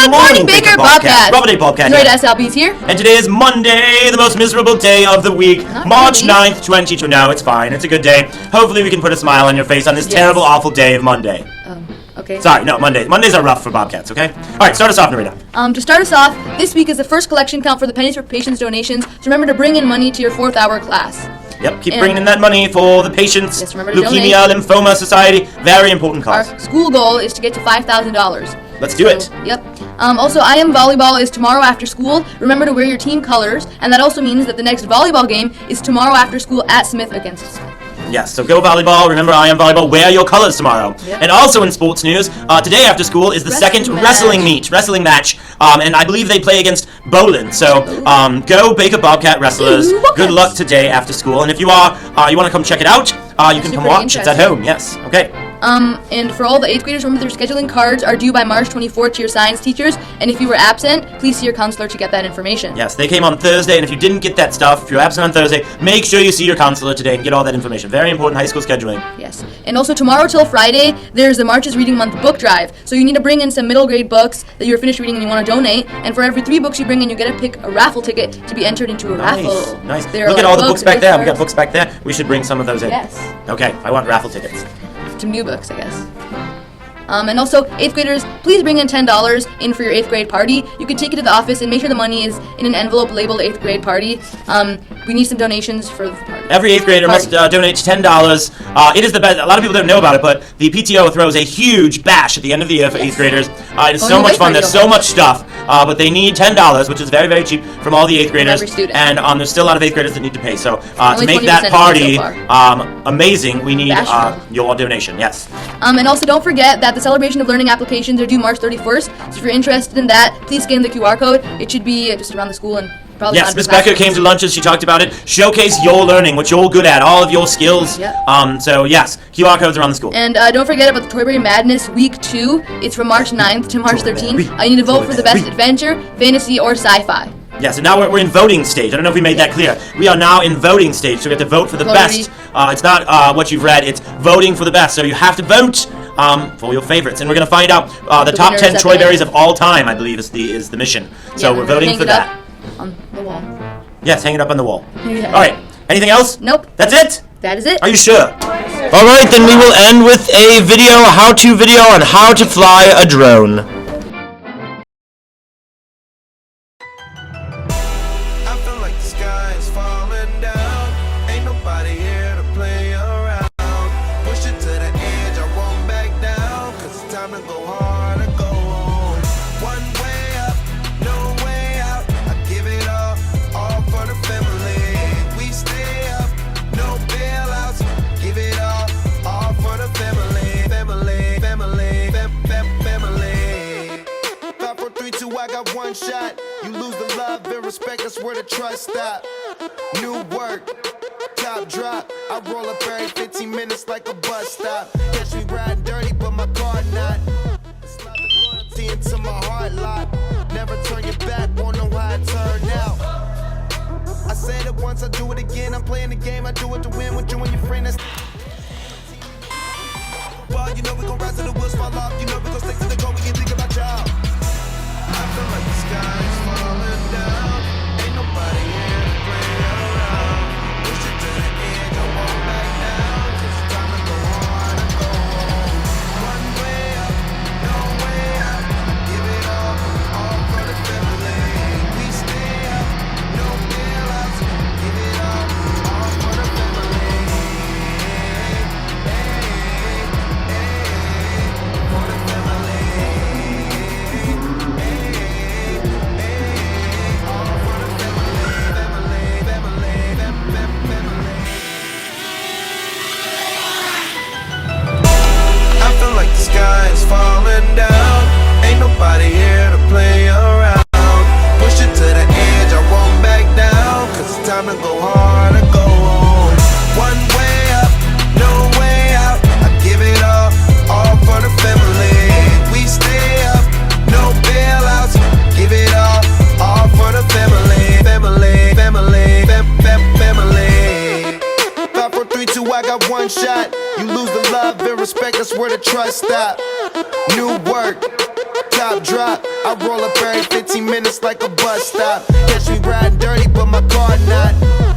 Good morning, Baker Bobcat. Bobcat. Great SLB's here. And today is Monday, the most miserable day of the week. March 9th, 2022. No, it's fine. It's a good day. Hopefully we can put a smile on your face on this terrible, awful day of Monday. Okay. Sorry, no, Monday. Mondays are rough for Bobcats, okay? Alright, start us off, Narita. To start us off, this week is the first collection count for the Pennies for Patients donations, so remember to bring in money to your 4th hour class. Yep, keep bringing in that money for the Patients Yes, remember to Leukemia Lymphoma Society. Very important cause. Our school goal is to get to $5,000. Let's do it. Yep. Also, I Am Volleyball is tomorrow after school. Remember to wear your team colors, and that also means that the next volleyball game is tomorrow after school at Smith against Smith. Yes, so go volleyball. Remember, I Am Volleyball. Wear your colors tomorrow. Yep. And also in sports news, today after school is the second wrestling match. And I believe they play against Bolin. So go Baker Bobcat wrestlers. Good luck today after school. And if you want to come check it out, you can come watch. It's at home. Yes. Okay. And for all the 8th graders, remember their scheduling cards are due by March 24th to your science teachers. And if you were absent, please see your counselor to get that information. Yes, they came on Thursday, and if you didn't get that stuff, if you're absent on Thursday, make sure you see your counselor today and get all that information. Very important high school scheduling. Yes. And also tomorrow till Friday, there's the March's Reading Month book drive. So you need to bring in some middle grade books that you're finished reading and you want to donate. And for every 3 books you bring in, you get to pick a raffle ticket to be entered into a raffle. Nice. Look at all the books back there. We got books back there. We should bring some of those in. Yes. Okay, I want raffle tickets. Some new books, I guess. And also, 8th graders, please bring in $10 in for your 8th grade party. You can take it to the office and make sure the money is in an envelope labeled 8th grade party. We need some donations for the party. Every 8th grader must donate $10. It is the best. A lot of people don't know about it, but the PTO throws a huge bash at the end of the year for 8th graders. It is so much fun. There's so much stuff, but they need $10, which is very, very cheap from all the 8th graders. Every student. And there's still a lot of 8th graders that need to pay. So to make that party amazing, we need your donation. Yes. And also, don't forget that the Celebration of Learning applications are due March 31st. So if you're interested in that, please scan the QR code. It should be just around the school and probably. Yes, Miss Becker came to lunches. She talked about it. Showcase your learning, what you're good at, all of your skills. Yep. So yes, QR codes around the school. And don't forget about the Toyberry Madness Week 2. It's from March 9th to March 13th. You need to vote for the best adventure, fantasy, or sci-fi. Yes, and now we're in voting stage. I don't know if we made that clear. We are now in voting stage, so we have to vote for the best. It's not what you've read, it's voting for the best. So you have to vote for your favorites. And we're going to find out the top 10 Troy berries of all time, I believe, is the mission. So we're voting for that. On the wall. Yes, hang it up on the wall. Yeah. All right, anything else? Nope. That's it? That is it. Are you sure? All right, then we will end with a how-to video on how to fly a drone. I got one shot. You lose the love and respect, that's where the trust stop. New work, top drop. I roll up every 15 minutes like a bus stop. Catch me riding dirty, but my car not. Slide the loyalty into my heart lock. Never turn your back, won't know how it turned out. I said it once, I do it again. I'm playing the game, I do it to win with you and your friend. Well, you know we gon' rise to the wheels fall off. You know we gon' stick to the goal, we can think about y'all. I feel like the sky is falling down. Ain't nobody here to play around. Push it to the edge, I won't back down. It's time to go hard and go home. One way up, no way out. I give it all for the family. We stay up, no bailouts. Give it all for the family. For the family. Sky is falling down. Ain't nobody here to play around. Push it to the edge, I won't back down. Cause it's time to go hard and go home. One way up, no way out. I give it all for the family. We stay up, no bailouts. Give it all for the family. Family, family, family. 5, 4, 3, 2, I got one shot. You lose the love and respect, that's where the trust stop. New work, top drop. I roll up every 15 minutes like a bus stop. Catch me riding dirty, but my car not.